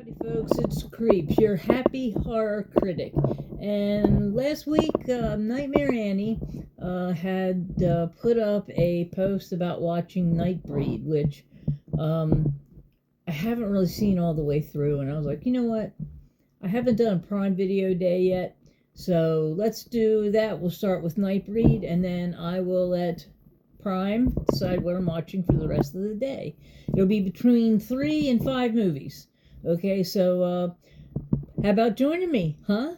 Howdy folks, it's Creeps, your happy horror critic. And last week, Nightmare Annie had put up a post about watching Nightbreed, which I haven't really seen all the way through. And I was like, you know what? I haven't done a Prime Video day yet, so let's do that. We'll start with Nightbreed, and then I will let Prime decide what I'm watching for the rest of the day. It'll be between 3 and 5 movies. Okay, so how about joining me, huh?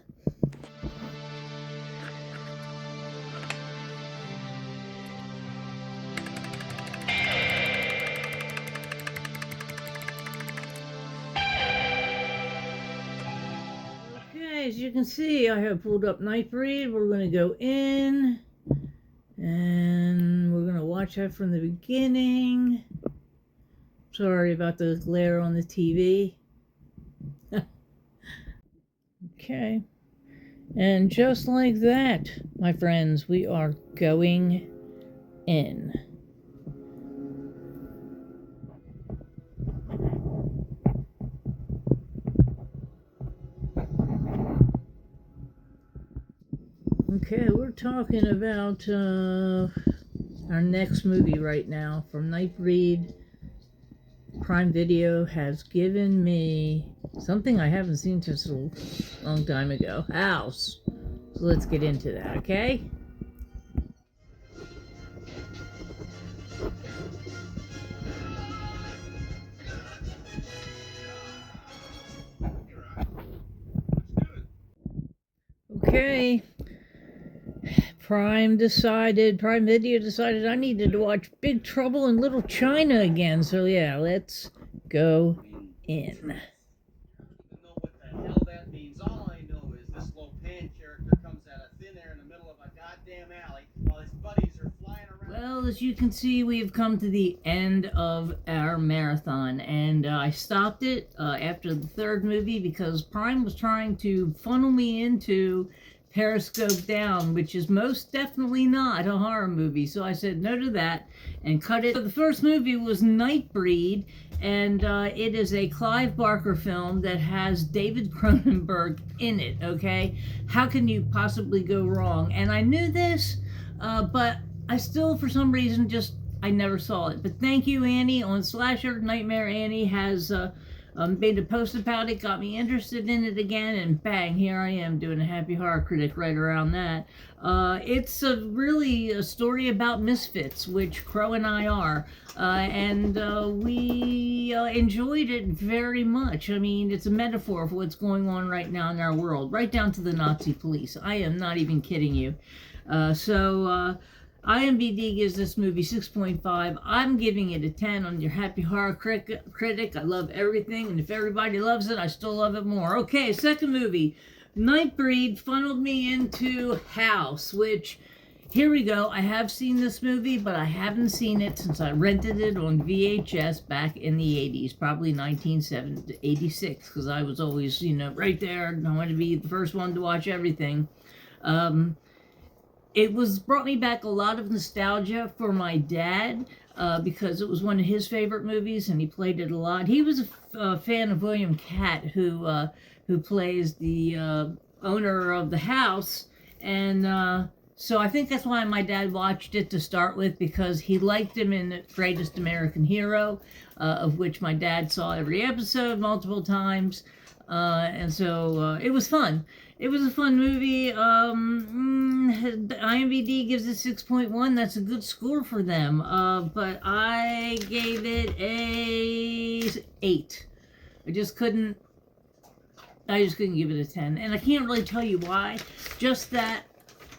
Okay, as you can see, I have pulled up Nightbreed. We're going to go in, and we're going to watch that from the beginning. Sorry about the glare on the TV. Okay, and just like that, my friends, we are going in. Okay, we're talking about our next movie right now from Nightbreed. Prime Video has given me something I haven't seen since a long time ago. House. So let's get into that, okay? Okay. Prime Video decided I needed to watch Big Trouble in Little China again. So yeah, let's go in. Know what the hell that means. All I know is this Lopan character comes out of thin air in the middle of a goddamn alley while his buddies are flying around. Well, as you can see, we've come to the end of our marathon, and I stopped it after the third movie because Prime was trying to funnel me into Periscope Down, which is most definitely not a horror movie. So I said no to that and cut it. So the first movie was Nightbreed, and it is a Clive Barker film that has David Cronenberg in it, okay? How can you possibly go wrong? And I knew this, but I still, for some reason, I never saw it. But thank you, Annie, on Slasher. Nightmare Annie has made a post about it, got me interested in it again, and bang, here I am doing a happy horror critic right around that. It's really a story about misfits, which Crow and I are, and we enjoyed it very much. I mean, it's a metaphor for what's going on right now in our world, right down to the Nazi police. I am not even kidding you. IMDb gives this movie 6.5. I'm giving it a 10 on your happy horror critic. I love everything, and if everybody loves it, I still love it more. Okay, second movie. Nightbreed funneled me into House, which, here we go. I have seen this movie, but I haven't seen it since I rented it on VHS back in the 80s, probably 1986, because I was always, right there. I wanted to be the first one to watch everything. It brought me back a lot of nostalgia for my dad because it was one of his favorite movies and he played it a lot. He was a fan of William Catt, who plays the owner of the house, and so I think that's why my dad watched it to start with, because he liked him in The Greatest American Hero, of which my dad saw every episode multiple times, and so it was fun. It was a fun movie. IMDb gives it 6.1. That's a good score for them. But I gave it a 8. I just couldn't give it a 10. And I can't really tell you why. Just that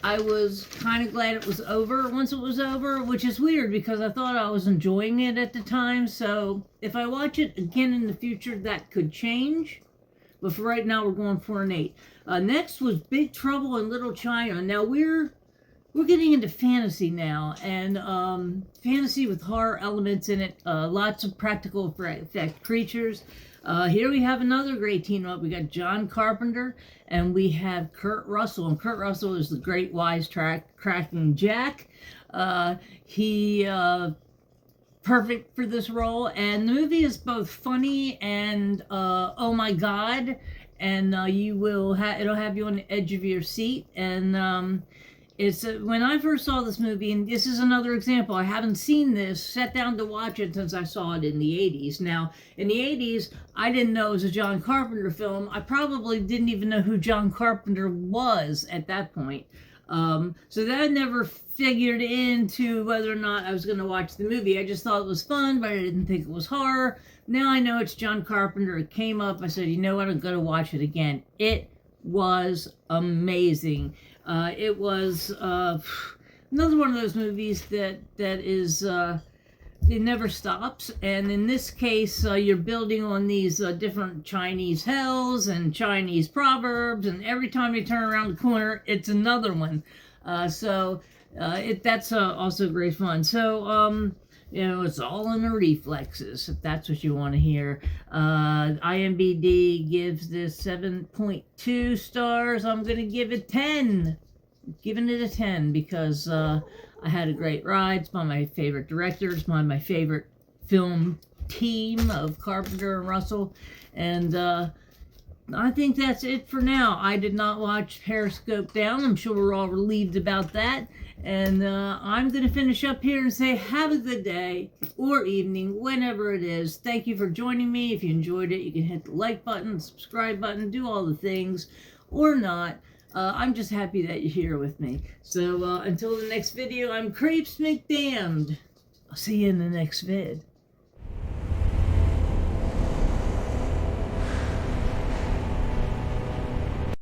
I was kind of glad it was over once it was over, which is weird because I thought I was enjoying it at the time. So if I watch it again in the future, that could change. But for right now, we're going for an 8. Next was Big Trouble in Little China. Now we're getting into fantasy now, and fantasy with horror elements in it. Lots of practical effect creatures. Here we have another great team up. We got John Carpenter, and we have Kurt Russell. And Kurt Russell is the great wisecracking Jack. He perfect for this role. And the movie is both funny and oh my god, and it'll have you on the edge of your seat. And it's when I first saw this movie, and this is another example. I haven't seen this, sat down to watch it since I saw it in the 80s. Now, in the 80s, I didn't know it was a John Carpenter film. I probably didn't even know who John Carpenter was at that point. So that never figured into whether or not I was going to watch the movie. I just thought it was fun, but I didn't think it was horror. Now I know it's John Carpenter. It came up. I said, you know what? I'm going to watch it again. It was amazing. It was another one of those movies that is it never stops. And in this case, you're building on these different Chinese hells and Chinese proverbs, and every time you turn around the corner, it's another one. That's also great fun. So it's all in the reflexes, if that's what you want to hear. IMDb gives this 7.2 stars. I'm going to give it 10. Giving it a 10 because I had a great ride. It's by my favorite directors, by my favorite film team of Carpenter and Russell. And I think that's it for now. I did not watch Periscope Down. I'm sure we're all relieved about that. And I'm going to finish up here and say have a good day or evening, whenever it is. Thank you for joining me. If you enjoyed it, you can hit the like button, subscribe button, do all the things, or not. I'm just happy that you're here with me. So until the next video, I'm Crepes McDamned. I'll see you in the next vid.